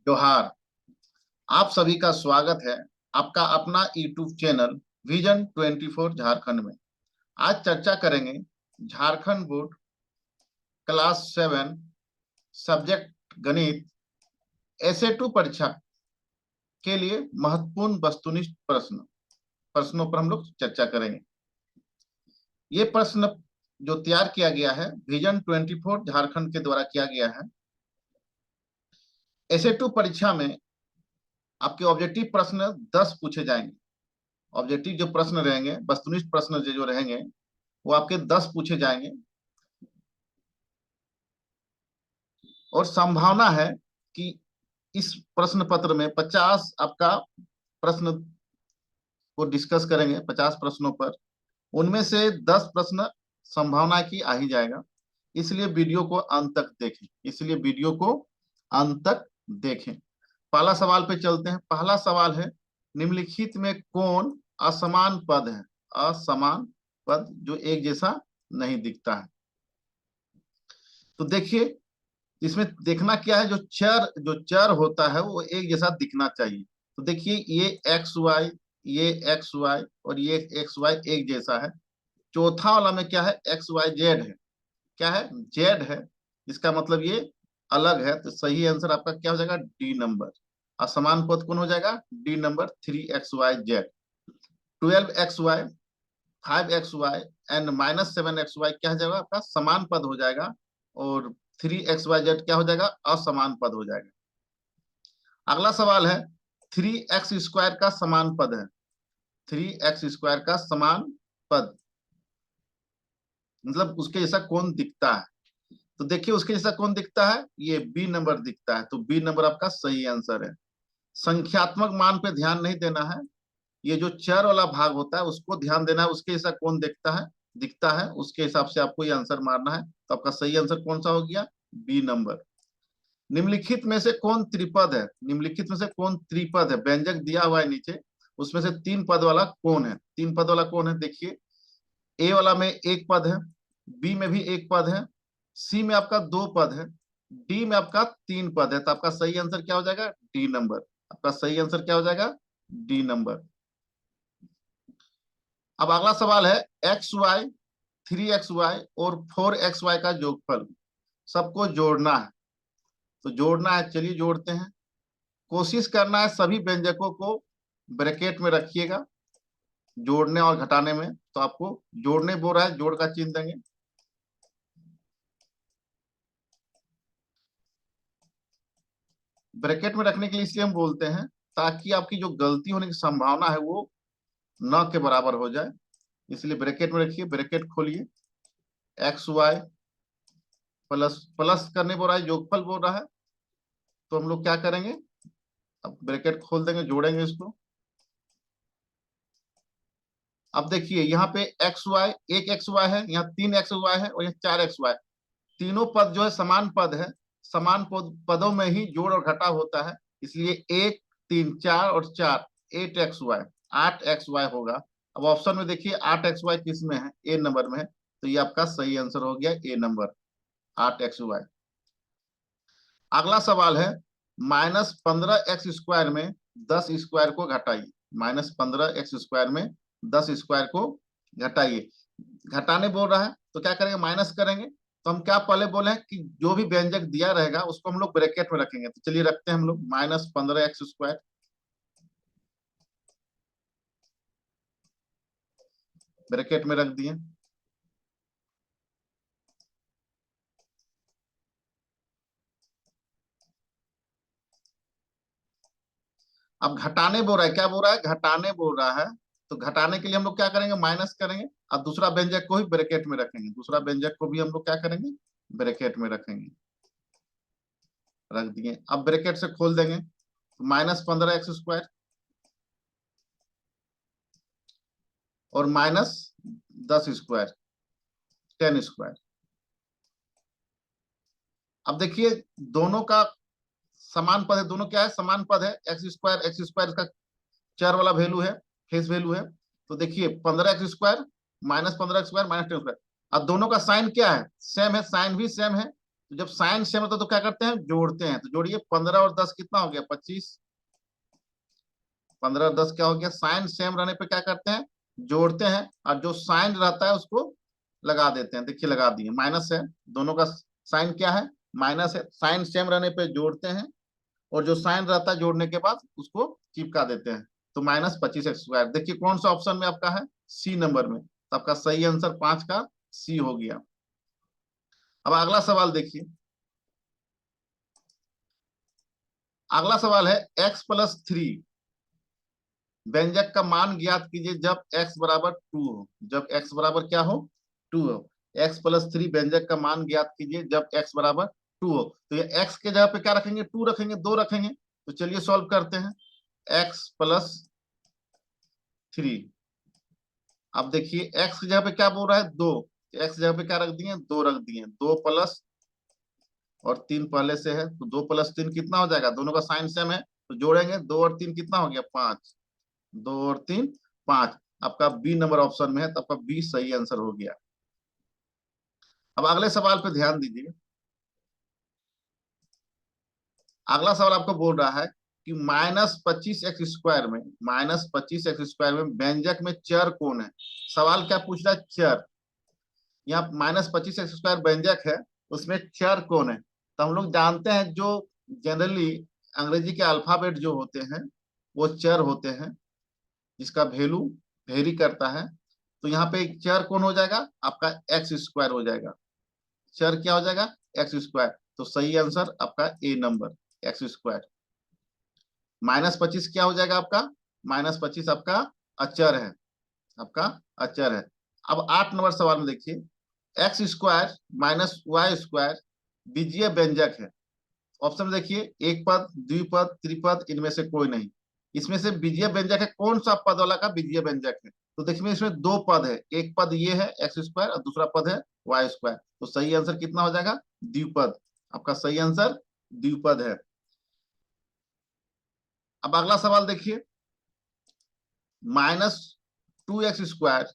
जोहार। आप सभी का स्वागत है आपका अपना यूट्यूब चैनल विजन 24 झारखंड में। आज चर्चा करेंगे झारखंड बोर्ड क्लास 7 सब्जेक्ट गणित एसए 2 परीक्षा के लिए महत्वपूर्ण वस्तुनिष्ठ प्रश्नों पर हम लोग चर्चा करेंगे। ये प्रश्न जो तैयार किया गया है विजन 24 झारखंड के द्वारा किया गया है। एसए 2 परीक्षा में आपके ऑब्जेक्टिव प्रश्न 10 पूछे जाएंगे। ऑब्जेक्टिव जो प्रश्न रहेंगे, वस्तुनिष्ठ प्रश्न जो रहेंगे, वो आपके 10 पूछे जाएंगे और संभावना है कि इस प्रश्न पत्र में 50 आपका प्रश्न को डिस्कस करेंगे। 50 प्रश्नों पर उनमें से 10 प्रश्न संभावना की आ ही जाएगा। इसलिए वीडियो को अंत तक देखें। पहला सवाल पे चलते हैं। पहला सवाल है, निम्नलिखित में कौन असमान पद है? असमान पद जो एक जैसा नहीं दिखता है। तो देखिए, इसमें देखना क्या है, जो चर होता है वो एक जैसा दिखना चाहिए। तो देखिए, ये एक्स वाई, ये एक्स वाई और ये एक्स वाई एक जैसा है। चौथा वाला में क्या है? एक्स वाई जेड है। क्या है? जेड है। इसका मतलब ये अलग है। तो सही आंसर आपका क्या हो जाएगा? D number. असमान पद कौन हो जाएगा? D number. 3xyz, 12xy, 5xy and -7xy क्या हो जाएगा? आपका समान पद हो जाएगा। और 3xyz क्या हो जाएगा? असमान पद हो जाएगा। अगला सवाल है, 3x² का समान पद है। 3x² का समान पद मतलब उसके जैसा कौन दिखता है? तो देखिए, उसके जैसा कौन दिखता है? ये बी नंबर दिखता है। तो बी नंबर आपका सही आंसर है। संख्यात्मक मान पे ध्यान नहीं देना है, ये जो चर वाला भाग होता है उसको ध्यान देना है। उसके जैसा कौन दिखता है, उसके हिसाब से आपको ये आंसर मारना है। तो आपका सही आंसर कौन सा हो गया? B number. निम्नलिखित में से कौन त्रिपद है? निम्नलिखित में से कौन त्रिपद है? व्यंजक दिया हुआ है नीचे, उसमें से 3 पद वाला कौन है? 3 पद वाला कौन है? देखिए, ए वाला में 1 पद है, बी में भी 1 पद है, सी में आपका 2 पद है, डी में आपका 3 पद है। तो आपका सही आंसर क्या हो जाएगा? D number. आपका सही आंसर क्या हो जाएगा? D number. अब अगला सवाल है, एक्स वाई, 3xy और 4xy का जोगफल सबको जोड़ना है। तो जोड़ना है, चलिए जोड़ते हैं। कोशिश करना है सभी व्यंजकों को ब्रैकेट में रखिएगा जोड़ने और घटाने में। तो आपको जोड़ने बोल रहा है, जोड़ का चिन्ह देंगे। ब्रैकेट में रखने के लिए इसलिए हम बोलते हैं ताकि आपकी जो गलती होने की संभावना है वो न के बराबर हो जाए। इसलिए ब्रैकेट में रखिए, ब्रैकेट खोलिए। एक्स वाई प्लस प्लस करने बोल रहा है, योगफल बोल रहा है। तो हम लोग क्या करेंगे? अब ब्रैकेट खोल देंगे, जोड़ेंगे इसको। अब देखिए, यहाँ पे एक्स वाई, एक एक्स वाई है, यहाँ 3xy है और यहाँ 4xy। तीनों पद जो है समान पद है। समान पदों में ही जोड़ और घटा होता है। इसलिए 1, 3, 4 और 4, 8xy, 8xy होगा। अब ऑप्शन में देखिए 8xy किस में है? ए नंबर में है। तो ये आपका सही आंसर हो गया, ए नंबर, 8xy। अगला सवाल है, -15x² में 10 को घटाइए। -15x² में 10 को घटाइए। घटाने बोल रहा है तो क्या करेंगे? माइनस करेंगे। तो हम क्या पहले बोले हैं कि जो भी व्यंजक दिया रहेगा उसको हम लोग ब्रैकेट में रखेंगे। तो चलिए रखते हैं हम लोग -15x², ब्रैकेट में रख दिए। अब घटाने बोल रहा है, क्या बोल रहा है? घटाने बोल रहा है। तो घटाने के लिए हम लोग क्या करेंगे? माइनस करेंगे। अब दूसरा व्यंजक को ही ब्रैकेट में रखेंगे। दूसरा व्यंजक को भी हम लोग क्या करेंगे? ब्रैकेट में रखेंगे। रख दिए। अब ब्रैकेट से खोल देंगे। तो -15x² और -10 स्क्वायर, 10 स्क्वायर। अब देखिए, दोनों का समान पद है। दोनों क्या है? समान पद है। एक्स स्क्वायर इसका चर वाला वैल्यू है, फेस वैल्यू है। तो देखिए 15x² -15 स्क्वायर -10 स्क्वायर। अब दोनों का साइन क्या है? सेम है, साइन भी सेम है। तो जब साइन सेम होता है तो क्या करते हैं, जोड़ते हैं। तो जोड़िए 15 और 10 कितना हो गया, 25। 15 और 10 क्या हो गया, साइन सेम रहने पे क्या करते हैं, जोड़ते हैं, और जो साइन रहता है उसको लगा देते हैं। देखिए लगा दिए, माइनस है, दोनों का साइन क्या है, माइनस है। साइन सेम रहने पे जोड़ते हैं, और जो साइन रहता है जोड़ने के बाद उसको चिपका देते हैं। तो -25x²। देखिए कौन सा ऑप्शन में आपका है, सी नंबर में। तो आपका सही आंसर 5 का सी हो गया। अब अगला सवाल देखिए। अगला सवाल है x+3 व्यंजक का मान ज्ञात कीजिए जब x बराबर 2 हो। जब x बराबर क्या हो, 2 हो। x+3 व्यंजक का मान ज्ञात कीजिए जब x बराबर 2 हो। तो ये x के जगह पे क्या रखेंगे, 2 रखेंगे, 2 रखेंगे। तो चलिए सॉल्व करते हैं। x+3। अब देखिए x की जगह पे क्या बोल रहा है, 2। x जगह पे क्या रख दिए, 2 रख दिए। 2 प्लस और 3 पहले से है, तो 2 + 3 कितना हो जाएगा, दोनों का साइन सेम है तो जोड़ेंगे। 2 और 3 कितना हो गया, 5। 2 और 3 5। आपका बी नंबर ऑप्शन में है, तो आपका बी सही आंसर हो गया। अब अगले सवाल पे ध्यान दीजिए। अगला सवाल आपको बोल रहा है कि -25x² में, -25x² में व्यंजक में चर कौन है। सवाल क्या पूछ रहा है, चर। यहाँ -25x² व्यंजक है, उसमें चर कौन है। तो हम लोग जानते हैं जो जनरली अंग्रेजी के अल्फाबेट जो होते हैं वो चर होते हैं, जिसका वैल्यू वेरी करता है। तो यहाँ पे एक चर कौन हो जाएगा, आपका x² हो जाएगा। चर क्या हो जाएगा, x²। तो सही आंसर आपका ए नंबर, x²। -25 क्या हो जाएगा आपका, -25 आपका अचर है, आपका अचर है। अब 8 नंबर सवाल में देखिए, x² - y² बीजीय व्यंजक है। ऑप्शन में देखिए, एक पद, द्विपद, त्रिपद, इनमें से कोई नहीं। इसमें से बीजीय व्यंजक है, कौन सा पद वाला का बीजीय व्यंजक है। तो देखिए इसमें दो पद है, एक पद ये है x² और दूसरा पद है y²। तो सही आंसर कितना हो जाएगा, द्विपद। आपका सही आंसर द्विपद है। अब अगला सवाल देखिए, -2x²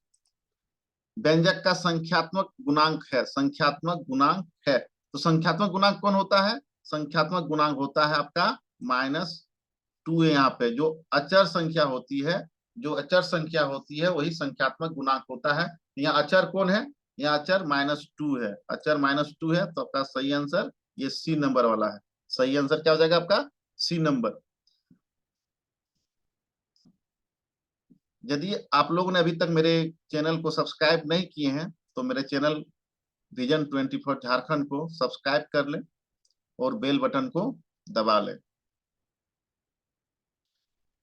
व्यंजक का संख्यात्मक गुणांक है, संख्यात्मक गुणांक है। तो संख्यात्मक गुणांक कौन होता है, संख्यात्मक गुणांक होता है आपका -2 है। यहाँ पे जो अचर संख्या होती है, जो अचर संख्या होती है वही संख्यात्मक गुणांक होता है। यहाँ अचर कौन है, यहाँ अचर -2 है, अचर -2 है। तो आपका सही आंसर ये सी नंबर वाला है। सही आंसर क्या हो जाएगा आपका, सी नंबर। यदि आप लोगों ने अभी तक मेरे चैनल को सब्सक्राइब नहीं किए हैं तो मेरे चैनल विजन 24 झारखंड को सब्सक्राइब कर लें और बेल बटन को दबा लें।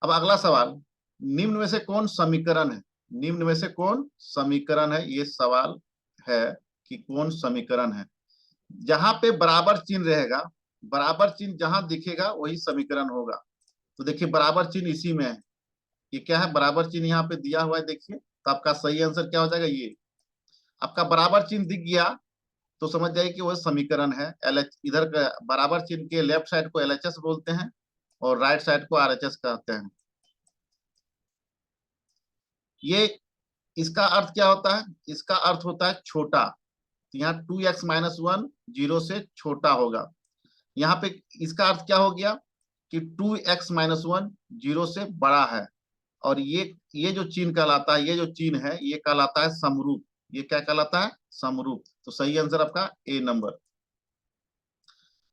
अब अगला सवाल, निम्न में से कौन समीकरण है, निम्न में से कौन समीकरण है, ये सवाल है कि कौन समीकरण है। जहां पे बराबर चिन्ह रहेगा, बराबर चिन्ह जहां दिखेगा वही समीकरण होगा। तो देखिए बराबर चिन्ह इसी में है, ये क्या है, बराबर चिन्ह यहाँ पे दिया हुआ है देखिए। तो आपका सही आंसर क्या हो जाएगा, ये आपका बराबर चिन्ह दिख गया तो समझ जाइए कि वह समीकरण है। एल एच, इधर का बराबर चिन्ह के लेफ्ट साइड को LHS बोलते हैं और राइट साइड को RHS कहते हैं। ये इसका अर्थ क्या होता है, इसका अर्थ होता है छोटा। तो यहाँ 2x - 1 0 से छोटा होगा। यहाँ पे इसका अर्थ क्या हो गया कि 2x - 1 0 से बड़ा है। और ये जो चिन्ह कहलाता है, ये जो चिन्ह है ये कहलाता है समरूप। ये क्या कहलाता है, समरूप। तो सही आंसर आपका ए नंबर।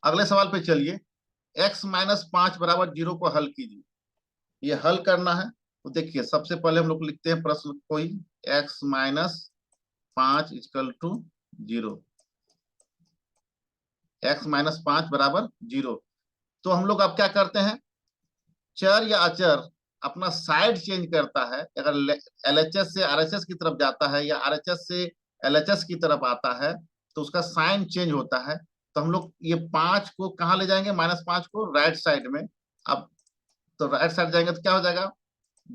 अगले सवाल पे चलिए, x - 5 = 0 को हल कीजिए। ये हल करना है तो देखिए सबसे पहले हम लोग लिखते हैं प्रश्न कोई, x - 5 = 0। x - 5 = 0। तो हम लोग अब क्या करते हैं, चर या अचर अपना साइड चेंज करता है। अगर LHS से RHS की तरफ जाता है या RHS से LHS की तरफ आता है तो उसका साइन चेंज होता है। तो हम लोग ये 5 को कहाँ ले जाएंगे, -5 को राइट साइड में। अब तो राइट साइड जाएंगे तो क्या हो जाएगा,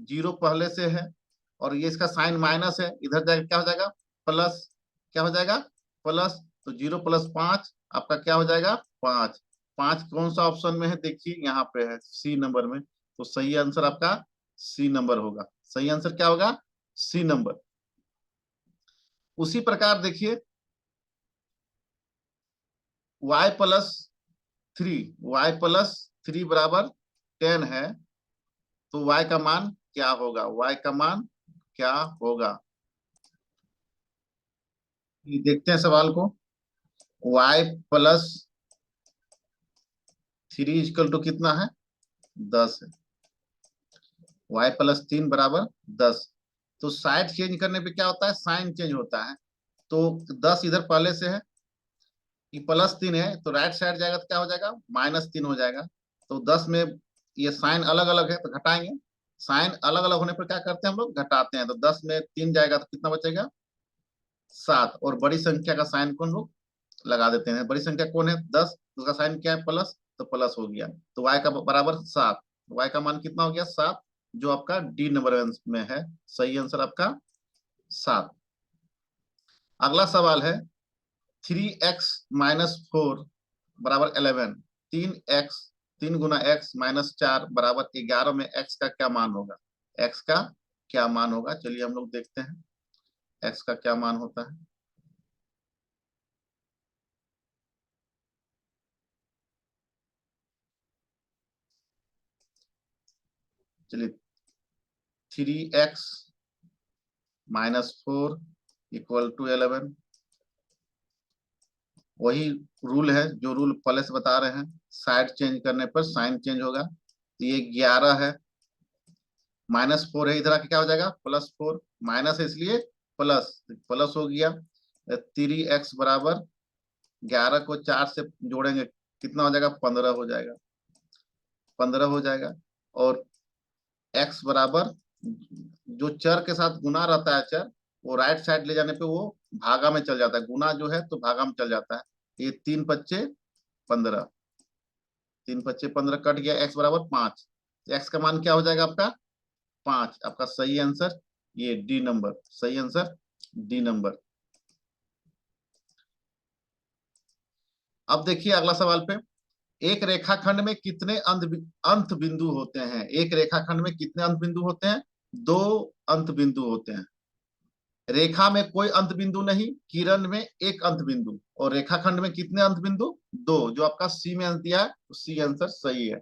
0 पहले से है और ये इसका साइन माइनस है, इधर जाएगा क्या हो जाएगा, प्लस। क्या हो जाएगा, प्लस। तो 0 + 5 आपका क्या हो जाएगा, 5। 5 कौन सा ऑप्शन में है, देखिए यहाँ पे है सी नंबर में। तो सही आंसर आपका सी नंबर होगा। सही आंसर क्या होगा, सी नंबर। उसी प्रकार देखिए, y+3 बराबर 10 है, तो y का मान क्या होगा? y का मान क्या होगा? ये देखते हैं सवाल को। y+3 इक्वल टू कितना है? 10 है। y+3 बराबर 10। तो साइड चेंज करने पे क्या होता है? साइन चेंज होता है। तो 10 इधर पहले से है, कि +3 है, तो राइट साइड जाएगा तो क्या हो जाएगा? -3 हो जाएगा। तो 10 में ये साइन अलग अलग है तो घटाएंगे। साइन अलग अलग होने पर क्या करते हैं हम लोग? घटाते हैं। तो 10 में 3 जाएगा तो कितना बचेगा? 7। और बड़ी संख्या का साइन को हम लोग लगा देते हैं। बड़ी संख्या कौन है? 10, उसका साइन क्या है? प्लस, तो प्लस हो गया। तो y का बराबर 7। y का मान कितना हो गया? 7, जो आपका डी नंबर में है। सही आंसर आपका 7। अगला सवाल है 3x-4 बराबर 11। 3x 3 × x-4 बराबर 11 में x का क्या मान होगा? x का क्या मान होगा? चलिए हम लोग देखते हैं x का क्या मान होता है। चलिए 3x-4 इक्वल टू 11। वही रूल है जो रूल पहले से बता रहे हैं। साइड चेंज करने पर साइन चेंज होगा। तो ये 11 है, -4 है, इधर आके क्या हो जाएगा? +4। माइनस है इसलिए प्लस, प्लस हो गया। 3x बराबर 11 को 4 से जोड़ेंगे कितना हो जाएगा? 15 हो जाएगा। 15 हो जाएगा। और x बराबर, जो चर के साथ गुना रहता है चर, वो राइट साइड ले जाने पे वो भागा में चल जाता है। गुना जो है तो भागा में चल जाता है। ये 3×5 = 15। 3×5 = 15 कट गया। x बराबर 5। x का मान क्या हो जाएगा आपका? 5। आपका सही आंसर ये डी नंबर। सही आंसर डी नंबर। अब देखिए अगला सवाल पे। एक रेखाखंड में कितने अंत बिंदु होते हैं? एक रेखाखंड में कितने अंत बिंदु होते हैं? 2 अंत बिंदु होते हैं। रेखा में कोई अंत बिंदु नहीं, किरण में एक अंत बिंदु, और रेखाखंड में कितने अंत बिंदु? 2। जो आपका सी में दिया है, तो सी आंसर सही है।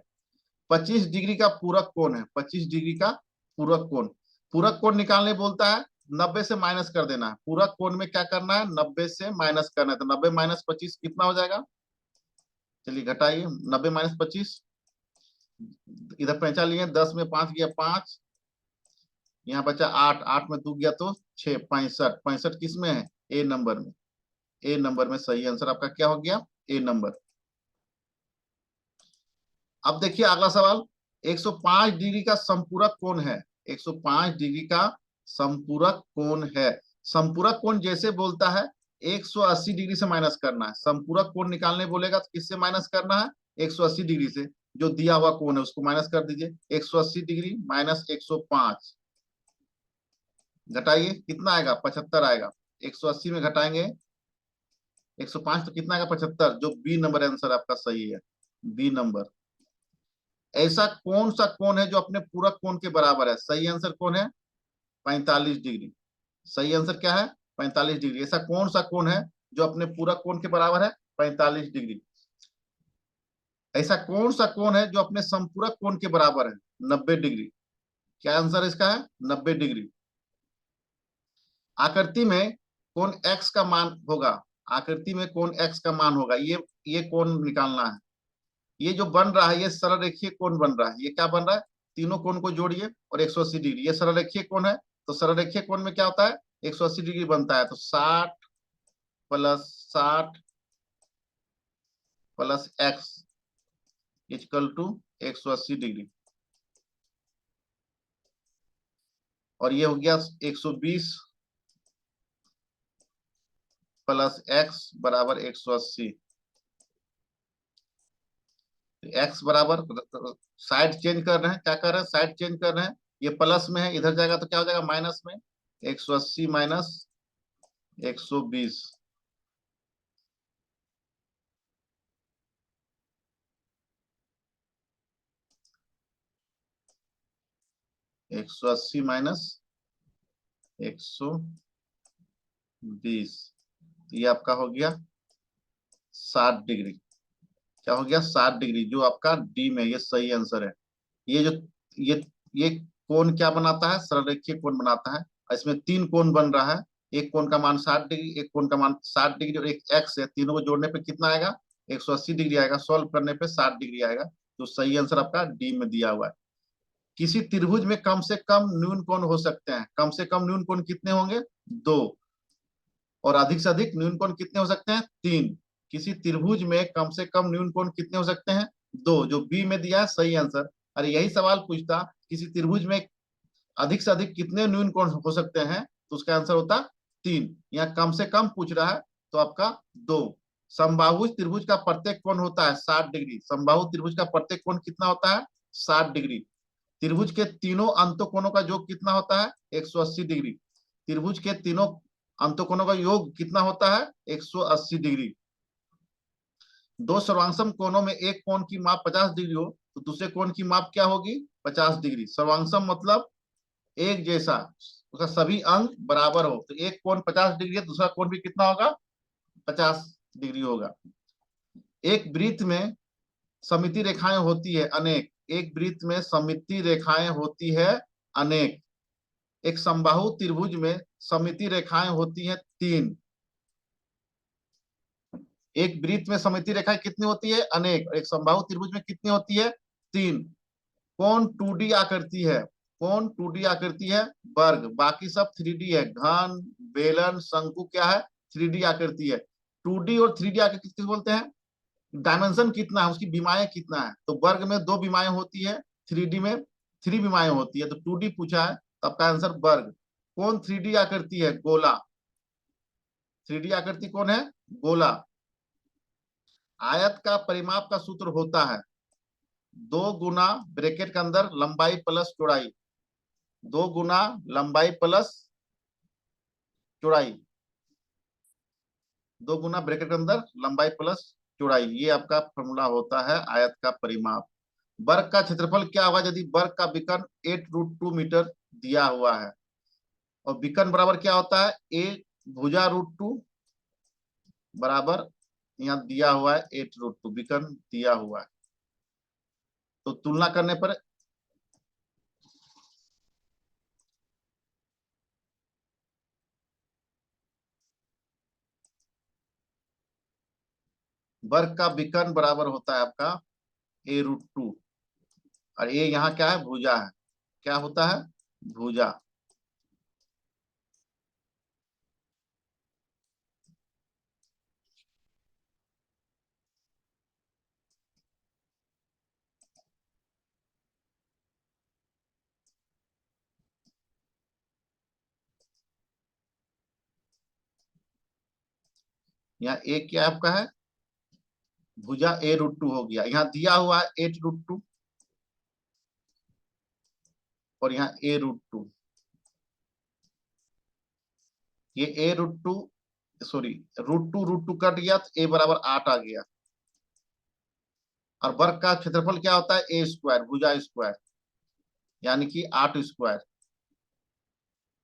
25 डिग्री का पूरक कोण है। 25 डिग्री का पूरक कोण। पूरक कोण निकालने बोलता है, 90 से माइनस कर देना है। पूरक कोण में क्या करना है? 90 से माइनस करना है। तो 90 - 25 कितना हो जाएगा? चलिए घटाइए। 90 - 25, इधर पैंचा लिए, 10 में 5 गया 5, यहाँ बचा 8, 8 में 2 गया तो 6, 65। 65 किस में है? ए नंबर में। ए नंबर में सही आंसर आपका क्या हो गया? ए नंबर। अब देखिए अगला सवाल। 105 डिग्री का संपूरक कोण है। 105 डिग्री का संपूरक कोण है। संपूरक कोण जैसे बोलता है 180 डिग्री से माइनस करना है। संपूरक कोण निकालने बोलेगा तो किससे माइनस करना है? 180 डिग्री से। जो दिया हुआ कोण है उसको माइनस कर दीजिए। 180 डिग्री माइनस 105, घटाइए कितना आएगा? 75 आएगा। 180 में घटाएंगे 105 तो कितना आएगा? 75। जो बी नंबर आंसर आपका सही है। B number. ऐसा कौन सा कोण है जो अपने पूरक कोण के बराबर है? सही आंसर कौन है? 45 डिग्री। सही आंसर क्या है? 45 डिग्री। ऐसा कौन सा कोण है जो अपने पूरक कोण के बराबर है? 45 डिग्री। ऐसा कौन सा कोण है जो अपने संपूरक कोण के बराबर है? 90 डिग्री। क्या आंसर इसका है? 90 डिग्री। आकृति में कोण x का मान होगा। आकृति में कोण x का मान होगा। ये कोण निकालना है। ये जो बन रहा है ये सरल रेखीय कोण बन रहा है। ये क्या बन रहा है? तीनों कोण को जोड़िए और 180 डिग्री। ये सरल रेखीय कोण है। तो सरल रेखीय कोण में क्या होता है? 180 डिग्री बनता है। तो 60 + 60 + x = 180 डिग्री। और ये हो गया 120 + x बराबर 180। एक्स बराबर, साइड चेंज कर रहे हैं। क्या कर रहे हैं? साइड चेंज कर रहे हैं। ये प्लस में है, इधर जाएगा तो क्या हो जाएगा? माइनस में। 180 माइनस 120। 180 माइनस 120, ये आपका हो गया 60 डिग्री। क्या हो गया? 60 डिग्री, जो आपका डी में ये सही आंसर है। ये जो ये ये कोण क्या बनाता है? सरल रेखीय कोण बनाता है। इसमें 3 कोण बन रहा है। एक कोण का मान 60 डिग्री, एक कोण का मान 60 डिग्री और एक एक्स है। तीनों को जोड़ने पे कितना आएगा? 180 डिग्री आएगा। सॉल्व करने पे 60 डिग्री आएगा। तो सही आंसर आपका डी में दिया हुआ है। किसी त्रिभुज में कम से कम न्यून कोण हो सकते हैं। कम से कम न्यून कोण कितने होंगे? 2। और अधिक से अधिक न्यून कोण कितने हो सकते हैं? 3। किसी त्रिभुज में कम से कम न्यून कोण कितने हो सकते हैं? 2, जो बी में दिया है सही आंसर। अरे यही सवाल पूछता किसी त्रिभुज में अधिक से अधिक कितने न्यून कोण हो सकते हैं, तो उसका आंसर होता 3। यहाँ कम से कम पूछ रहा है तो आपका 2। समबाहुज त्रिभुज का प्रत्येक कोण होता है 60 डिग्री। समबाहु त्रिभुज का प्रत्येक कोण कितना होता है? 60 डिग्री। त्रिभुज के तीनों अंतकोणों का योग कितना होता है? 180 डिग्री। त्रिभुज के तीनों अंतकोणों का योग कितना होता है? 180 डिग्री। दो सर्वांगसम कोणों में एक कोण की माप 50 डिग्री हो तो दूसरे कोण की माप क्या होगी? 50 डिग्री। सर्वांगसम मतलब एक जैसा, उसका सभी अंग बराबर हो। तो एक कोण 50 डिग्री है, दूसरा कोण भी कितना होगा? 50 डिग्री होगा। एक वृत्त में सममिति रेखाएं होती है अनेक। एक वृत्त में सममिति रेखाएं होती है अनेक। एक समबाहु त्रिभुज में सममिति रेखाएं होती हैं 3। एक वृत्त में सममिति रेखाएं कितनी होती है? अनेक। और एक समबाहु त्रिभुज में कितनी होती है? 3। कौन 2D आकृति है? कौन 2D आकृति है? वर्ग। बाकी सब 3D है। घन, बेलन, शंकु क्या है? 3D आकृति है। 2D और 3D आकृति किस बोलते हैं? डायमेंशन कितना है, उसकी विमाएं कितना है। तो वर्ग में 2 विमाएं होती है, 3D में 3 विमाएं होती है। तो 2D पूछा है तो आपका आंसर वर्ग। कौन 3D आकृति है? गोला। 3D आकृति कौन है? गोला। आयत का परिमाप का सूत्र होता है 2 गुना ब्रैकेट के अंदर लंबाई प्लस चौड़ाई। 2 गुना लंबाई प्लस चौड़ाई। 2 गुना ब्रैकेट के अंदर लंबाई प्लस चौड़ाई, ये आपका फॉर्मूला होता है आयत का परिमाप। वर्ग का क्षेत्रफल क्या होगा यदि वर्ग का विकर्ण 8√2 मीटर दिया हुआ है? और विकर्ण बराबर क्या होता है? ए भुजा √2 बराबर, यहाँ दिया हुआ है 8√2, विकर्ण दिया हुआ है। तो तुलना करने पर वर्ग का विकर्ण बराबर होता है आपका a√2। और ये यहाँ क्या है? भुजा है। क्या होता है? भुजा। यहाँ ए क्या आपका है? भुजा a√2 हो गया। यहाँ दिया हुआ है 8√2 और यहाँ a√2। ये a√2, सॉरी, √2 कट गया तो a बराबर 8 आ गया। और वर्ग का क्षेत्रफल क्या होता है? a², भुजा स्क्वायर, यानी कि 8 स्क्वायर।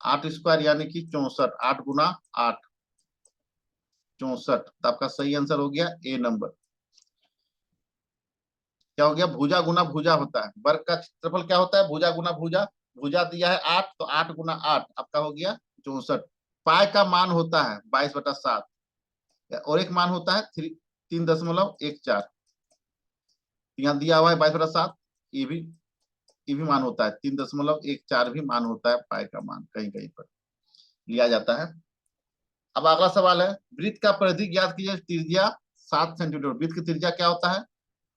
8 स्क्वायर यानी कि 64। 8 गुना 8, 64। तो आपका सही आंसर हो गया ए नंबर। क्या हो गया? भुजा गुना भुजा होता है। वर्ग का क्षेत्रफल क्या होता है? भुजा गुना भुजा। भुजा दिया है 8, तो 8 गुना 8 आपका हो गया 64। पाई का मान होता है 22/7। और एक मान होता है 3.14। यहाँ दिया हुआ है 22/7। ये भी मान होता है 3.14 भी मान होता है। पाई का मान कहीं कहीं पर लिया जाता है। अब अगला सवाल है, वृत्त का परिधि ज्ञात कीजिए। त्रिज्या 7 सेंटीमीटर। वृत्त की त्रिज्या क्या होता है?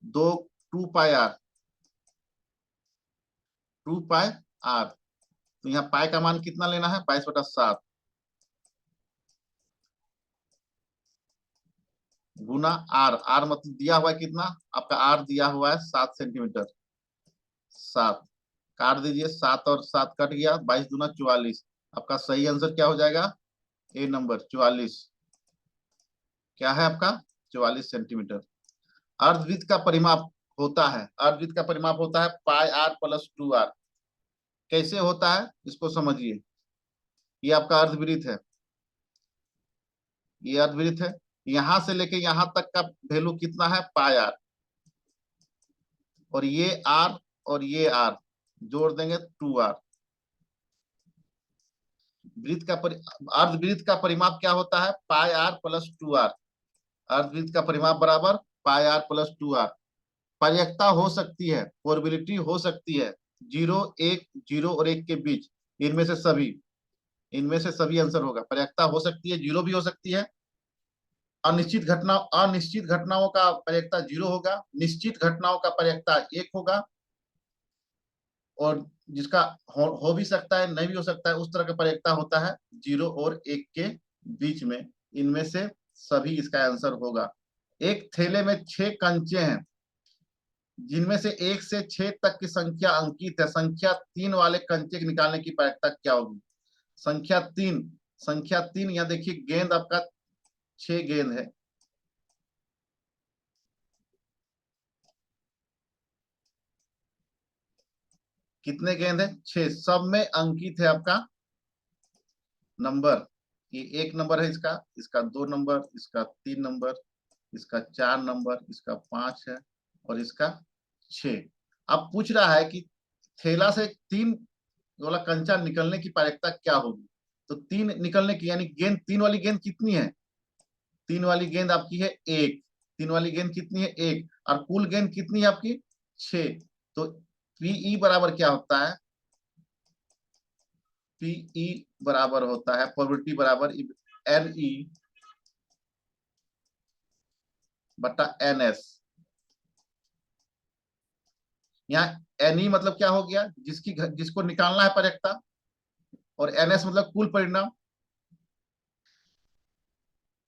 2 पाई r। 2 पाई r। तो यहाँ पाई का मान कितना लेना है? 22/7 गुना r। r मतलब दिया हुआ है कितना? आपका r दिया हुआ है 7 सेंटीमीटर। 7 काट दीजिए, 7 और 7 कट गया, 22 दूना 44। आपका सही आंसर क्या हो जाएगा? ए नंबर 44। क्या है आपका? 44 सेंटीमीटर। अर्धवृत्त का परिमाप होता है, अर्धवृत्त का परिमाप होता है पाई r प्लस 2r। कैसे होता है इसको समझिए। ये आपका अर्धवृत्त है, ये अर्धवृत्त है। यहां से लेके यहां तक का वैल्यू कितना है, पाई आर, और ये आर और ये आर जोड़ देंगे 2r। वृत्त का अर्धवृत्त का परिमाप क्या होता है, पाई आर प्लस 2r। अर्धवृत्त का परिमाप बराबर पाई आर प्लस 2r। पर्यकता हो सकती है, प्रोबेबिलिटी हो सकती है 0 1 0 और 1 के बीच, इनमें से सभी, इनमें से सभी आंसर होगा। पर्यकता हो सकती है, 0 भी हो सकती है। अनिश्चित घटनाओं का पर्यकता 0 होगा, निश्चित घटनाओं का पर्यकता 1 होगा, और जिसका हो भी सकता है, नहीं भी हो सकता है, उस तरह का पर्यकता होता है 0 और 1 के बीच में। इनमें से सभी इसका आंसर होगा। एक थैले में 6 कंचे हैं, जिनमें से 1 से 6 तक की संख्या अंकित है। संख्या 3 वाले कंचे निकालने की पर्यकता क्या होगी। संख्या 3 यहाँ देखिए, गेंद आपका 6 गेंद है, कितने गेंद है, 6। सब में अंकित है आपका नंबर। ये 1 नंबर है इसका, इसका 2 नंबर, इसका 3 नंबर, इसका 4 नंबर, इसका 5 है, और इसका 6। अब पूछ रहा है कि थैला से 3 वाला कंचा निकलने की पारकता क्या होगी। तो 3 निकलने की, यानी गेंद 3 वाली गेंद कितनी है, 3 वाली गेंद आपकी है 1। 3 वाली गेंद कितनी है, 1, और कुल गेंद कितनी है आपकी, 6। तो पीई बराबर क्या होता है, पीई बराबर होता है, प्रोबेबिलिटी बराबर एनई बटा एनएस। यहाँ एनई मतलब क्या हो गया, जिसको निकालना है पर्यकता, और एनएस मतलब कुल परिणाम।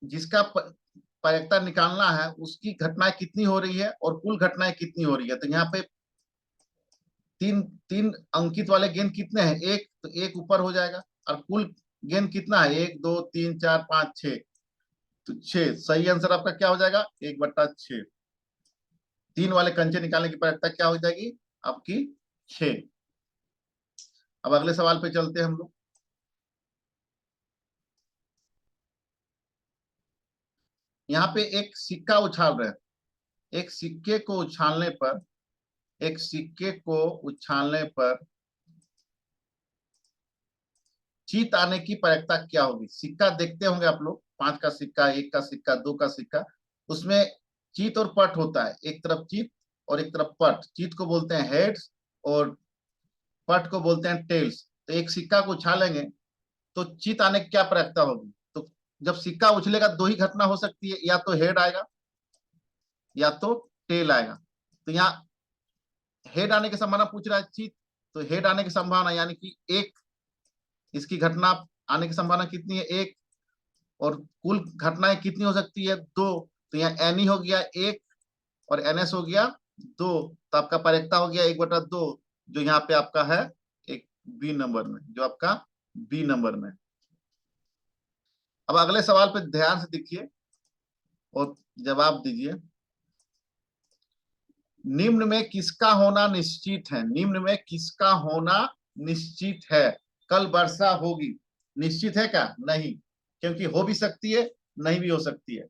जिसका पर्यकता निकालना है उसकी घटनाएं कितनी हो रही है और कुल घटनाएं कितनी हो रही है। तो यहाँ पे तीन तीन अंकित वाले गेंद कितने हैं, 1, तो 1 ऊपर हो जाएगा, और कुल गेंद कितना है, 1 2 3 4 5 6, तो 6। सही आंसर आपका क्या हो जाएगा, 1/6। 3 वाले कंचे निकालने की पर्यकता क्या हो जाएगी आपकी, 6। अब अगले सवाल पे चलते हैं हम लोग। यहाँ पे एक सिक्का उछाल रहे हैं। एक सिक्के को उछालने पर, एक सिक्के को उछालने पर जीत आने की पर्यकता क्या होगी। सिक्का देखते होंगे आप लोग, 5 का सिक्का, 1 का सिक्का, 2 का सिक्का, उसमें चीत और पट होता है। एक तरफ चीत और एक तरफ पट। चीत को बोलते हैं हेड्स और पट को बोलते हैं टेल्स। तो एक सिक्का को उछालेंगे तो चीत आने की क्या पर्यकता होगी। तो जब सिक्का उछलेगा 2 ही घटना हो सकती है, या तो हेड आएगा या तो टेल आएगा। तो यहाँ हेड आने की संभावना पूछ रहा है चीत, तो हेड आने की संभावना यानी कि 1, इसकी घटना आने की संभावना कितनी है, 1, और कुल घटनाएं कितनी हो सकती है, 2। तो यहाँ एन ई हो गया 1 और एनएस हो गया 2, तो आपका पर्यकता हो गया 1/2, जो यहाँ पे आपका है एक बी नंबर में, जो आपका बी नंबर में। अब अगले सवाल पे ध्यान से देखिए और जवाब दीजिए। निम्न में किसका होना निश्चित है, निम्न में किसका होना निश्चित है। कल वर्षा होगी, निश्चित है क्या, नहीं, क्योंकि हो भी सकती है, नहीं भी हो सकती है।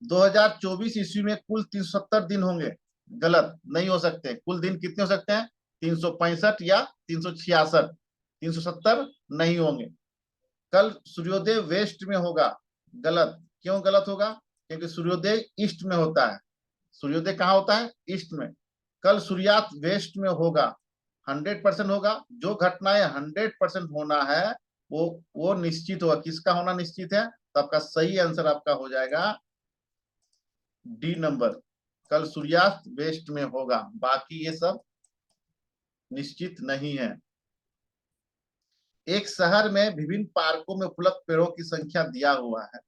2024 ईस्वी में कुल 370 दिन होंगे, गलत, नहीं हो सकते। कुल दिन कितने हो सकते हैं, 365 या 366, 370 नहीं होंगे। कल सूर्योदय वेस्ट में होगा, गलत, क्यों गलत होगा, क्योंकि सूर्योदय ईस्ट में होता है। सूर्योदय कहाँ होता है, ईस्ट में। कल सूर्यास्त वेस्ट में होगा, 100% होगा। जो घटनाएं 100% होना है वो निश्चित होगा। किसका होना निश्चित है, तो आपका सही आंसर आपका हो जाएगा डी नंबर, कल सूर्यास्त वेस्ट में होगा, बाकी ये सब निश्चित नहीं है। एक शहर में विभिन्न पार्कों में उपलब्ध पेड़ों की संख्या दिया हुआ है,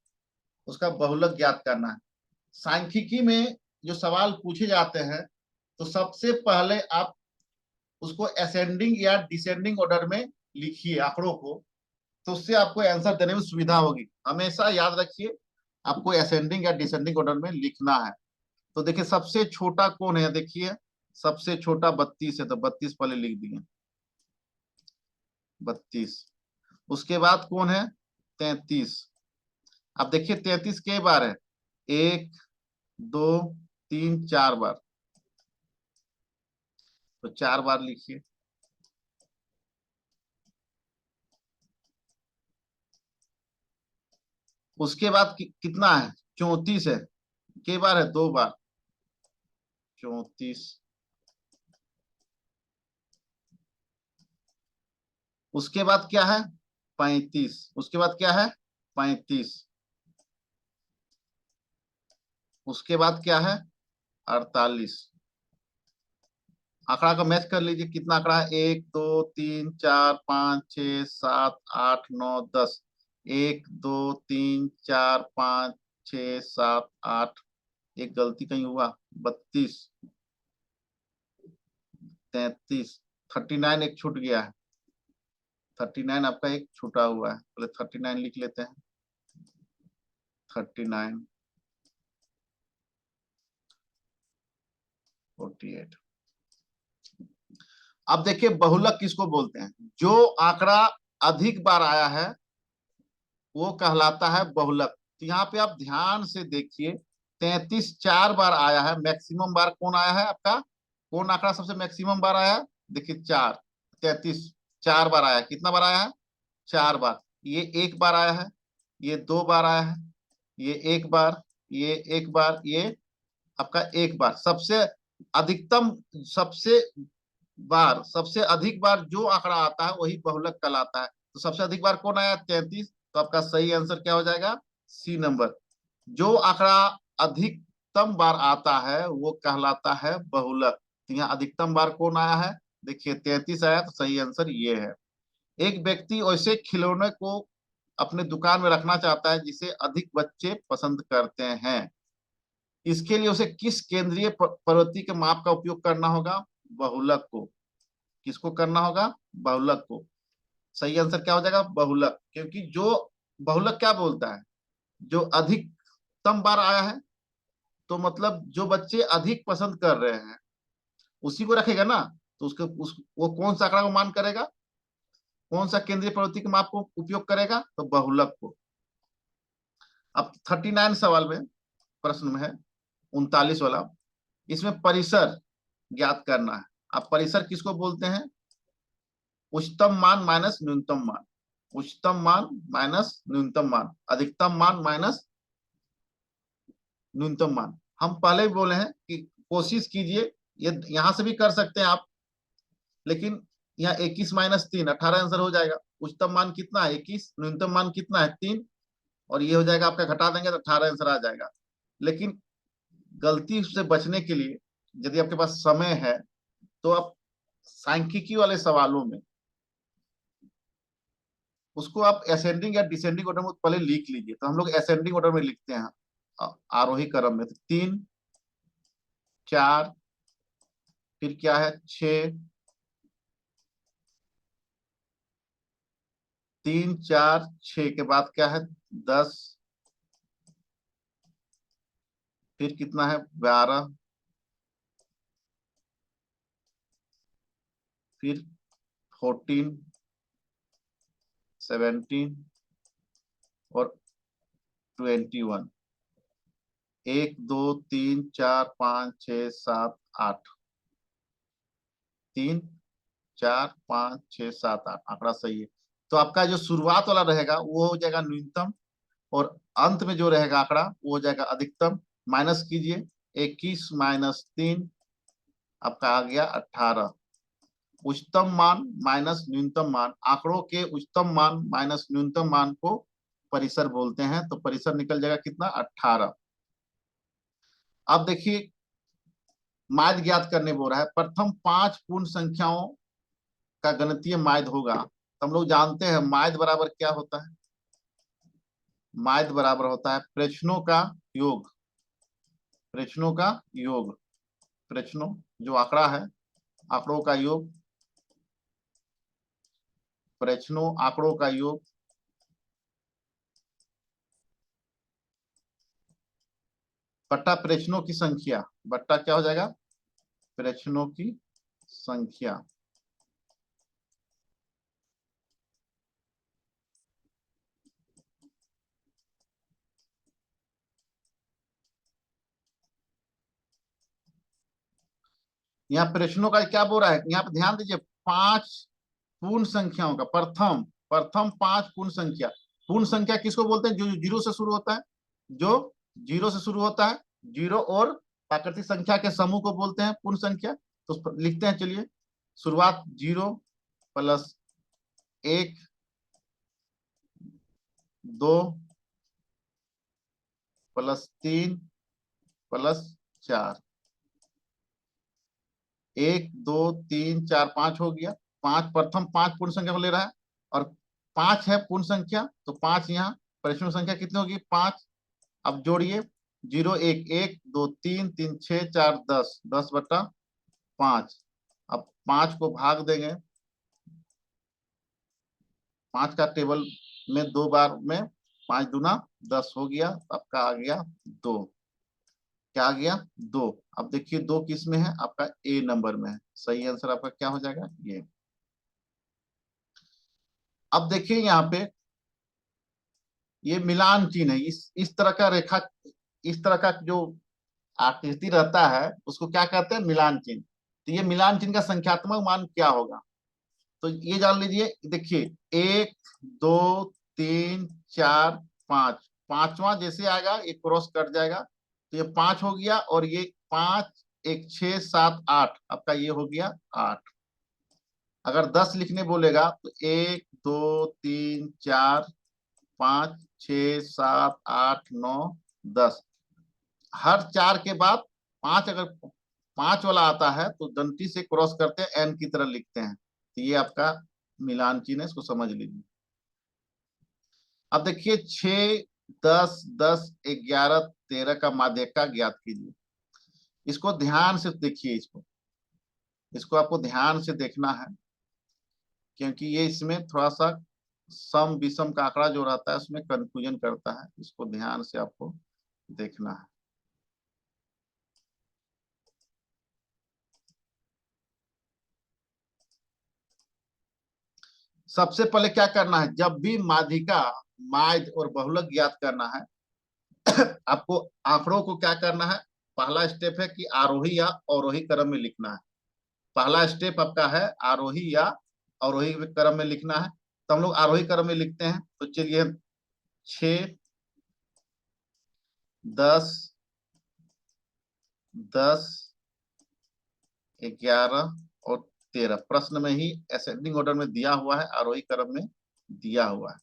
उसका बहुलक ज्ञात करना है। सांख्यिकी में जो सवाल पूछे जाते हैं, तो सबसे पहले आप उसको असेंडिंग या डिसेंडिंग ऑर्डर में लिखिए आंकड़ों को, तो उससे आपको आंसर देने में सुविधा होगी। हमेशा याद रखिए, आपको असेंडिंग या डिसेंडिंग ऑर्डर में लिखना है। तो देखिए सबसे छोटा कौन है, देखिए सबसे छोटा 32 है, तो 32 पहले लिख दिए, 32। उसके बाद कौन है, 33। अब देखिए 33 के बार है, 1 2 3 4 बार, तो 4 बार लिखिए। उसके बाद कितना है, 34 है, के बार है, 2 बार, 34। उसके बाद क्या है, 35। उसके बाद क्या है, 35। उसके बाद क्या है, 48। आंकड़ा का मैच कर लीजिए, कितना आंकड़ा है, 1 2 3 4 5 6 7 8 9 10। 1 2 3 4 5 6 7 8, एक गलती कहीं हुआ, 32, 33, 39 एक छूट गया है, 39 आपका एक छूटा हुआ है, पहले 39 लिख लेते हैं। 39, 48। अब देखिए बहुलक किसको बोलते हैं, जो आंकड़ा अधिक बार आया है वो कहलाता है बहुलक। तो यहाँ पे आप ध्यान से देखिए, 33 4 बार आया है, मैक्सिमम बार कौन आया है आपका, कौन आंकड़ा सबसे मैक्सिमम बार आया है, देखिए 4। 33 4 बार आया है, कितना बार आया है, 4 बार। ये 1 बार आया है, ये 2 बार आया है, ये 1 बार, ये 1 बार, ये आपका 1 बार। सबसे अधिकतम, सबसे बार, सबसे अधिक बार जो आंकड़ा आता है वही बहुलक कहलाता है। तो सबसे अधिक बार कौन आया, 33। तो आपका सही आंसर क्या हो जाएगा, सी नंबर। जो आंकड़ा अधिकतम बार आता है वो कहलाता है बहुलक। तो यहाँ अधिकतम बार कौन आया है, देखिए 33 आया, तो सही आंसर ये है। एक व्यक्ति ऐसे खिलौने को अपने दुकान में रखना चाहता है जिसे अधिक बच्चे पसंद करते हैं। इसके लिए उसे किस केंद्रीय प्रवृत्ति के माप का उपयोग करना होगा, बहुलक को। किसको करना होगा, बहुलक को। सही आंसर क्या हो जाएगा, बहुलक। क्योंकि जो बहुलक क्या बोलता है, जो अधिकतम बार आया है, तो मतलब जो बच्चे अधिक पसंद कर रहे हैं उसी को रखेगा ना। तो वो कौन सा आंकड़ा को मान करेगा, कौन सा केंद्रीय प्रवृत्ति के माप को उपयोग करेगा, तो बहुलक को। अब 39 सवाल में, प्रश्न में है 39 वाला, इसमें परिसर ज्ञात करना है। अब परिसर किसको बोलते हैं, उच्चतम मान माइनस न्यूनतम मान। उच्चतम मान माइनस न्यूनतम मान, अधिकतम मान माइनस न्यूनतम मान। हम पहले भी बोले हैं कि कोशिश कीजिए, ये यहां से भी कर सकते हैं आप, लेकिन यहाँ 21 माइनस 3 18 आंसर हो जाएगा। उच्चतम मान कितना है, 21, न्यूनतम मान कितना है, 3, और ये हो जाएगा आपका, घटा देंगे तो 18 आंसर आ जाएगा। लेकिन गलती से बचने के लिए, यदि आपके पास समय है, तो आप सांख्यिकी वाले सवालों में उसको आप असेंडिंग या डिसेंडिंग ऑर्डर में पहले लिख लीजिए। तो हम लोग असेंडिंग ऑर्डर में लिखते हैं, आरोही क्रम में। तो 3 4, फिर क्या है, 6, 3 4 6 के बाद क्या है, 10, फिर कितना है, 12, फिर 14, 17 और 21। 1 2 3 4 5 6 7 8, 3 4 5 6 7 8 आंकड़ा सही है। तो आपका जो शुरुआत वाला रहेगा वो हो जाएगा न्यूनतम, और अंत में जो रहेगा आंकड़ा वो हो जाएगा अधिकतम। माइनस कीजिए, 21 माइनस 3 आपका आ गया 18। उच्चतम मान माइनस न्यूनतम मान, आंकड़ों के उच्चतम मान माइनस न्यूनतम मान को परिसर बोलते हैं। तो परिसर निकल जाएगा कितना, 18। अब देखिए माध्य ज्ञात करने बोल रहा है, प्रथम 5 पूर्ण संख्याओं का गणितीय माध्य होगा। तो हम लोग जानते हैं माध्य बराबर क्या होता है, माध्य बराबर होता है प्रश्नों का योग। प्रश्नों का योग, प्रश्नों जो आंकड़ा है, आंकड़ों का योग, प्रश्नों आंकड़ों का योग बट्टा प्रश्नों की संख्या, बट्टा क्या हो जाएगा, प्रश्नों की संख्या। यहाँ प्रश्नों का क्या बोल रहा है, यहाँ पे ध्यान दीजिए, 5 पूर्ण संख्याओं का प्रथम प्रथम 5 पूर्ण संख्या। पूर्ण संख्या किसको बोलते हैं, जो जीरो से शुरू होता है, जो जीरो से शुरू होता है। जीरो और प्राकृतिक संख्या के समूह को बोलते हैं पूर्ण संख्या। तो लिखते हैं, चलिए, शुरुआत 0 प्लस 1 2 प्लस 3 प्लस 4, 1 2 3 4 5 हो गया। पांच प्रथम 5 पूर्ण संख्या को ले रहा है, और 5 है पूर्ण संख्या, तो 5 यहाँ परिपूर्ण संख्या कितनी होगी, 5। अब जोड़िए, 0 1 1 2 3 3 6 4 10, 10/5। अब 5 को भाग देंगे, 5 का टेबल में 2 बार में, 5 दूना 10 हो गया। आपका आ गया 2। क्या आ गया, 2। अब देखिए 2 किस में है, आपका ए नंबर में है। सही आंसर आपका क्या हो जाएगा, ये। अब देखिए यहाँ पे ये मिलान चिन्ह है। इस तरह का रेखा, इस तरह का जो आकृति रहता है उसको क्या कहते हैं, मिलान चिन्ह। तो ये मिलान चिन्ह का संख्यात्मक मान क्या होगा, तो ये जान लीजिए। देखिए 1 2 3 4 5, पांचवा जैसे आएगा ये क्रॉस कट जाएगा, तो ये 5 हो गया, और ये 5 1 6 7 8, आपका ये हो गया 8। अगर 10 लिखने बोलेगा तो 1 2 3 4 5 6 7 8 9 10, हर 4 के बाद 5, अगर 5 वाला आता है तो दंती से क्रॉस करते हैं, एन की तरह लिखते हैं। तो ये आपका मिलान चिन्ह है, इसको समझ लीजिए। अब देखिए 6 10 10 11 13 का माध्यिका ज्ञात कीजिए। इसको ध्यान से देखिए, इसको इसको आपको ध्यान से देखना है, क्योंकि ये इसमें थोड़ा सा सम विषम का आंकड़ा जो रहता है उसमें कंफ्यूजन करता है। इसको ध्यान से आपको देखना है। सबसे पहले क्या करना है, जब भी माध्यिका माध्य और बहुलक ज्ञात करना है, आपको आंकड़ों को क्या करना है, पहला स्टेप है कि आरोही या अवरोही क्रम में लिखना है। पहला स्टेप आपका है आरोही या अवरोही क्रम में लिखना है। तो हम लोग आरोही क्रम में लिखते हैं। तो चलिए 6 10 10 11 और 13 प्रश्न में ही असेंडिंग ऑर्डर में दिया हुआ है, आरोही क्रम में दिया हुआ है।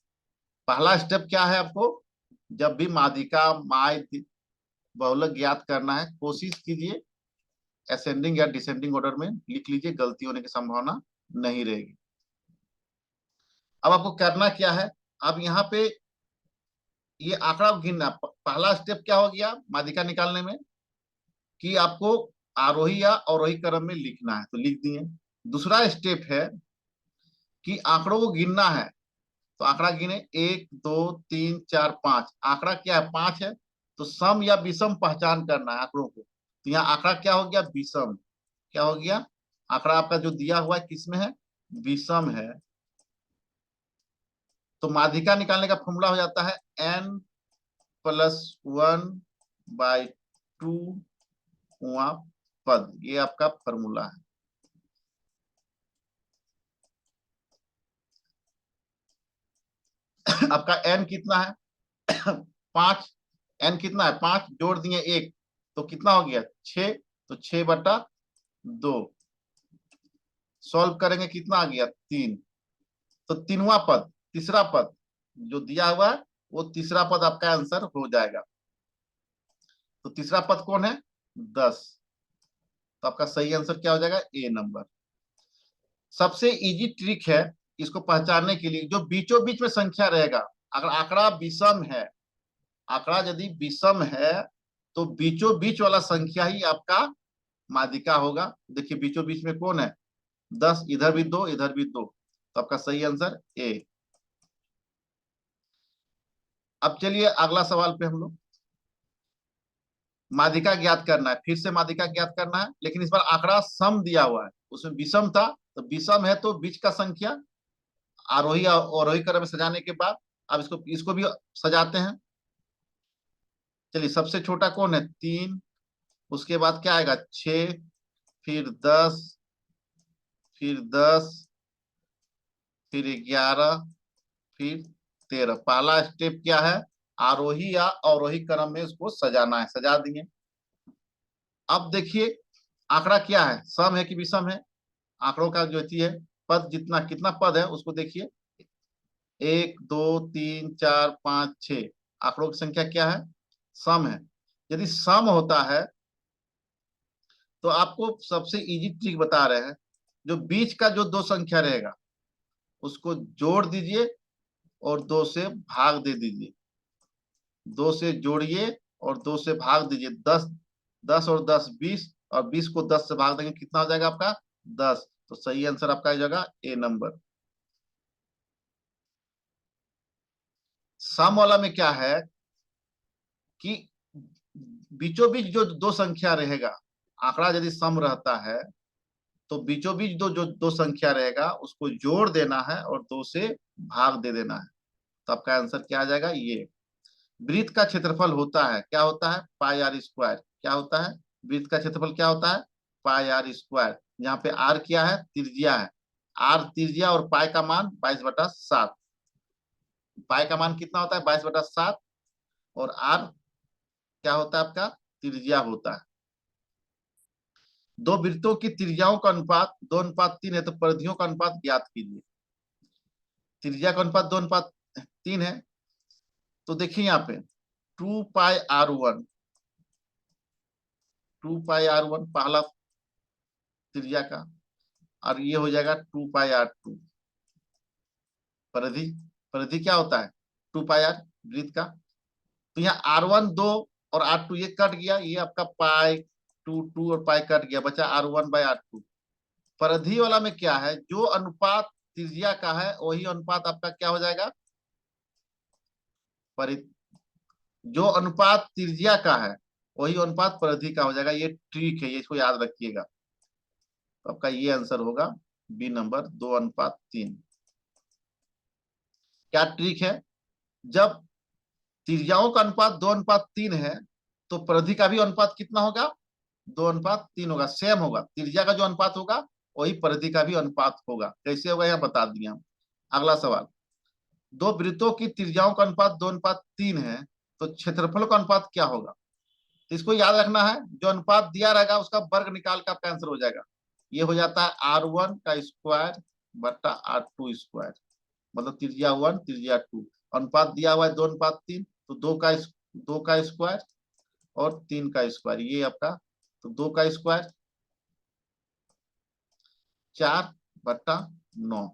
पहला स्टेप क्या है, आपको जब भी माध्यिका माध्य बहुलक ज्ञात करना है, कोशिश कीजिए असेंडिंग या डिसेंडिंग ऑर्डर में लिख लीजिए, गलती होने की संभावना नहीं रहेगी। अब आपको करना क्या है, अब यहाँ पे ये आंकड़ा गिनना। पहला स्टेप क्या हो गया माध्यिका निकालने में, कि आपको आरोही या अवरोही क्रम में लिखना है, तो लिख दिए। दूसरा स्टेप है कि आंकड़ों को गिनना है। तो आंकड़ा गिने, 1 2 3 4 5, आंकड़ा क्या है, 5 है। तो सम या विषम पहचान करना है आंकड़ों को। तो यहाँ आंकड़ा क्या हो गया, विषम। क्या हो गया, आंकड़ा आपका जो दिया हुआ है किसमें है, विषम है। तो माध्यिका निकालने का फॉर्मूला हो जाता है n+1/2 पद। ये आपका फॉर्मूला है। आपका n कितना है, 5। n कितना है, 5 जोड़ दिए 1, तो कितना हो गया, 6। तो 6/2 सॉल्व करेंगे, कितना आ गया, 3। तो तीनवा पद, तीसरा पद जो दिया हुआ है, वो तीसरा पद आपका आंसर हो जाएगा। तो तीसरा पद कौन है, 10। तो आपका सही आंसर क्या हो जाएगा, ए नंबर। सबसे इजी ट्रिक है इसको पहचानने के लिए, जो बीचों बीच में संख्या रहेगा। अगर आंकड़ा विषम है, आंकड़ा यदि विषम है, तो बीचों बीच वाला संख्या ही आपका माध्यिका होगा। देखिए बीचों बीच में कौन है, 10, इधर भी 2 इधर भी 2, तो आपका सही आंसर ए। अब चलिए अगला सवाल पे हम लोग, माध्यिका ज्ञात करना है। फिर से माध्यिका ज्ञात करना है, लेकिन इस बार आंकड़ा सम दिया हुआ है, उसमें विषम था। तो विषम है तो बीच का संख्या आरोही और अवरोही क्रम में सजाने के बाद अब इसको इसको भी सजाते हैं। चलिए सबसे छोटा कौन है, 3। उसके बाद क्या आएगा, 6, फिर 10, फिर 10, फिर 11, फिर 13। पहला स्टेप क्या है, आरोही या अवरोही क्रम में इसको सजाना है, सजा दिए। अब देखिए आंकड़ा क्या है, सम है कि विषम है, आंकड़ों का जो है पद जितना कितना पद है उसको देखिए, 1 2 3 4 5 6, आंकड़ों की संख्या क्या है, सम है। यदि सम होता है तो आपको सबसे इजी ट्रिक बता रहे हैं, जो बीच का जो दो संख्या रहेगा उसको जोड़ दीजिए और 2 से भाग दे दीजिए, 2 से जोड़िए और 2 से भाग दीजिए। 10, 10 और 10 20, और 20 को 10 से भाग देंगे कितना हो जाएगा आपका, 10। तो सही आंसर आपका आ जाएगा ए नंबर। सम वाला में क्या है कि बीचों बीच जो दो संख्या रहेगा, आंकड़ा यदि सम रहता है तो बीचों बीच जो दो संख्या रहेगा उसको जोड़ देना है और 2 से भाग दे देना है। तो आपका आंसर क्या आ जाएगा, ये। वृत्त का क्षेत्रफल होता है, क्या होता है, पाई आर स्क्वायर। क्या होता है, वृत्त का क्षेत्रफल क्या होता है, पाई आर स्क्वायर। यहाँ पे आर क्या है, त्रिज्या है, आर त्रिज्या, और पाई का मान 22/7। पाई का मान कितना होता है, 22/7, और आर क्या होता है आपका, त्रिज्या होता है। दो वृत्तों की त्रिज्याओं का अनुपात 2:3 है, तो परिधियों का अनुपात ज्ञात कीजिए। त्रिज्या का अनुपात 2:3 है, तो देखिए यहाँ पे 2πr1, 2πr1 पहला त्रिज्या का, और ये हो जाएगा 2πr2। परिधि, परिधि क्या होता है, 2πr वृत्त का। तो यहाँ R1 2 और R2 ये कट गया, ये आपका पाई 2 और पाई कट गया, बचा R1/R2। परिधि वाला में क्या है, जो अनुपात त्रिज्या का है वही अनुपात आपका क्या हो जाएगा, जो अनुपात त्रिज्या का है वही अनुपात परिधि का हो जाएगा। ये ट्रिक है, ये इसको याद रखिएगा। तो आपका ये आंसर होगा बी नंबर, 2:3। क्या ट्रिक है, जब त्रिज्याओं का अनुपात 2:3 है तो परिधि का भी अनुपात कितना होगा, 2:3 होगा, सेम होगा। त्रिज्या का जो अनुपात होगा वही परिधि का भी अनुपात होगा। कैसे होगा यह बता दिए हम। अगला सवाल, दो वृत्तों की त्रिज्याओं का अनुपात 2:3 है, तो क्षेत्रफल का अनुपात क्या होगा। तो इसको याद रखना है, जो अनुपात दिया रहेगा उसका वर्ग निकाल का आपका आंसर हो जाएगा। ये हो जाता है R1 का स्क्वायर बटा R2 स्क्वायर, मतलब त्रिज्या 1 त्रिज्या 2। अनुपात दिया हुआ है 2:3, तो 2 का स्क्वायर और 3 का स्क्वायर, ये आपका, तो 2 का स्क्वायर 4/9,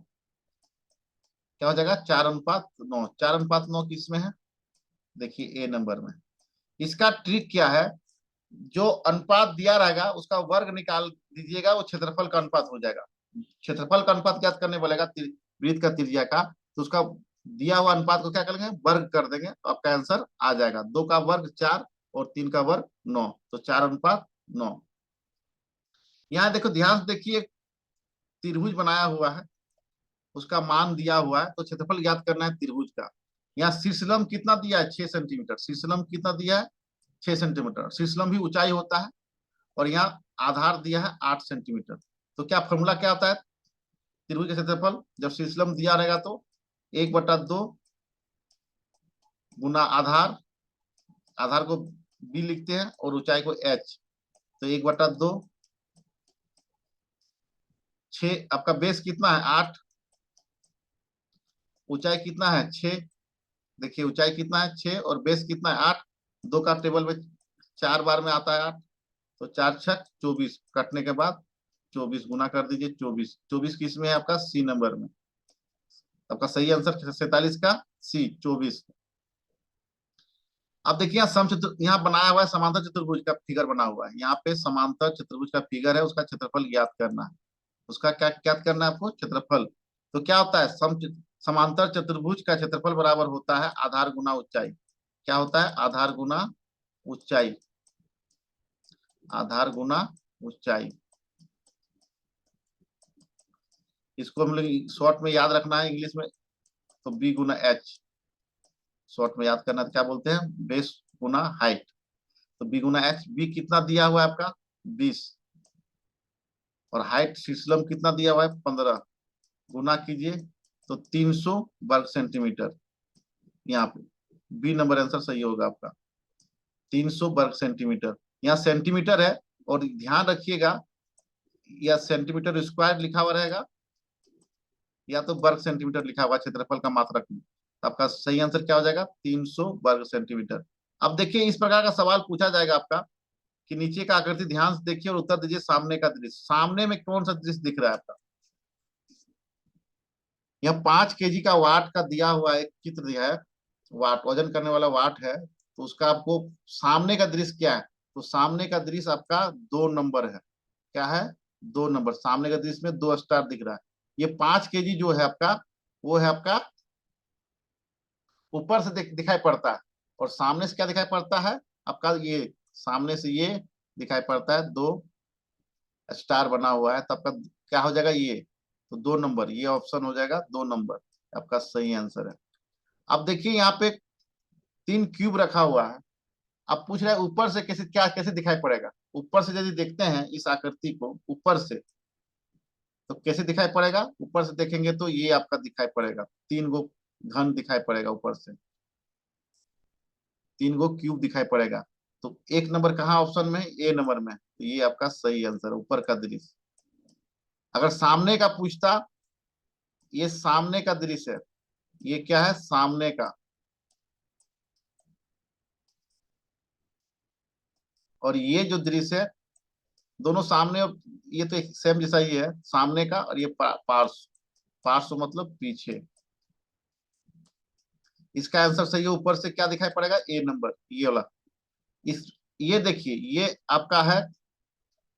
क्या हो जाएगा, 4:9। 4:9 किस में है, देखिए ए नंबर में। इसका ट्रिक क्या है, जो अनुपात दिया रहेगा उसका वर्ग निकाल दीजिएगा, वो क्षेत्रफल का अनुपात हो जाएगा। क्षेत्रफल का अनुपात ज्ञात करने बोलेगा वृत्त का त्रिज्या का, तो उसका दिया हुआ अनुपात को क्या करेंगे, वर्ग कर देंगे, तो आपका आंसर आ जाएगा। 2 का वर्ग 4 और 3 का वर्ग 9, तो 4:9। यहाँ देखो ध्यान से देखिए, त्रिभुज बनाया हुआ है, उसका मान दिया हुआ है, तो क्षेत्रफल ज्ञात करना है त्रिभुज का। यहाँ शीर्षलंब कितना दिया है, 6 सेंटीमीटर। शीर्षलंब कितना दिया है, 6 सेंटीमीटर। शीर्षलंब भी ऊंचाई होता है, और यहाँ आधार दिया है 8 सेंटीमीटर। तो क्या फॉर्मूला क्या होता है, त्रिभुज का क्षेत्रफल जब शीर्षलंब दिया रहेगा तो 1/2 गुना आधार, आधार को बी लिखते हैं और ऊंचाई को एच, तो 1/2, 6 आपका बेस कितना है 8, ऊंचाई कितना है 6। देखिए ऊंचाई कितना है 6 और बेस कितना है 8। 2 का टेबल में 4 बार में आता है 8, तो 4×6 = 24, कटने के बाद 24 गुना कर दीजिए, 24। 24 किस में है आपका, सी नंबर में। आपका सही आंसर 47 का सी, 24। अब देखिए यहाँ यहाँ बनाया हुआ है समांतर चतुर्भुज का फिगर बना हुआ है। यहाँ पे समांतर चतुर्भुज का फिगर है, उसका क्षेत्रफल ज्ञात करना है। उसका क्या ज्ञात करना है आपको, क्षेत्रफल। तो क्या होता है, समांतर चतुर्भुज का क्षेत्रफल बराबर होता है आधार गुना ऊंचाई। क्या होता है, आधार गुना ऊंचाई, आधार गुना ऊंचाई। इसको हम लोग शॉर्ट में याद रखना है इंग्लिश में, तो B×H शॉर्ट में याद करना, तो क्या बोलते हैं, बेस गुना हाइट। तो B×H, बी कितना दिया हुआ है आपका, 20। और हाइट शीर्षलंब कितना दिया हुआ है 15, गुना कीजिए तो 300 वर्ग सेंटीमीटर। यहाँ पे बी नंबर आंसर सही होगा आपका, 300 वर्ग सेंटीमीटर। यहाँ सेंटीमीटर है, और ध्यान रखिएगा या सेंटीमीटर स्क्वायर लिखा हुआ रहेगा या तो वर्ग सेंटीमीटर लिखा हुआ क्षेत्रफल का मात्रक में। तो आपका सही आंसर क्या हो जाएगा 300 वर्ग सेंटीमीटर। अब देखिए इस प्रकार का सवाल पूछा जाएगा आपका कि नीचे का आकृति ध्यान से देखिए और उत्तर दीजिए सामने का दृश्य। सामने में कौन सा दृश्य दिख रहा है आपका? यह 5 kg का वाट का दिया हुआ एक चित्र दिया है, वाट वजन करने वाला वाट है, तो उसका आपको सामने का दृश्य क्या है? तो सामने का दृश्य आपका 2 नंबर है। क्या है? 2 नंबर। सामने का दृश्य में 2 स्टार दिख रहा है। ये 5 kg जो है आपका, वो है आपका ऊपर से दिखाई पड़ता है, और सामने से क्या दिखाई पड़ता है आपका? ये सामने से ये दिखाई पड़ता है, 2 स्टार बना हुआ है, तो आपका क्या हो जाएगा? ये तो 2 नंबर, ये ऑप्शन हो जाएगा 2 नंबर, आपका सही आंसर है। अब देखिए यहाँ पे 3 क्यूब रखा हुआ है। अब पूछ रहा है ऊपर से कैसे दिखाई पड़ेगा? ऊपर से यदि देखते हैं इस आकृति को ऊपर से, तो कैसे दिखाई पड़ेगा? ऊपर से देखेंगे तो ये आपका दिखाई पड़ेगा, 3 गो घन दिखाई पड़ेगा ऊपर से, 3 गो क्यूब दिखाई पड़ेगा। तो 1 नंबर कहाँ ऑप्शन में है? ए नंबर में। तो ये आपका सही आंसर है, ऊपर का दृश्य। अगर सामने का पूछता, ये सामने का दृश्य है, ये क्या है? सामने का, और ये जो दृश्य है दोनों सामने, ये तो एक सेम जैसा ही है सामने का, और ये पार्श्व, पार्श्व मतलब पीछे। इसका आंसर सही है। ऊपर से क्या दिखाई पड़ेगा? ए नंबर, ये वाला। इस ये देखिए, ये आपका है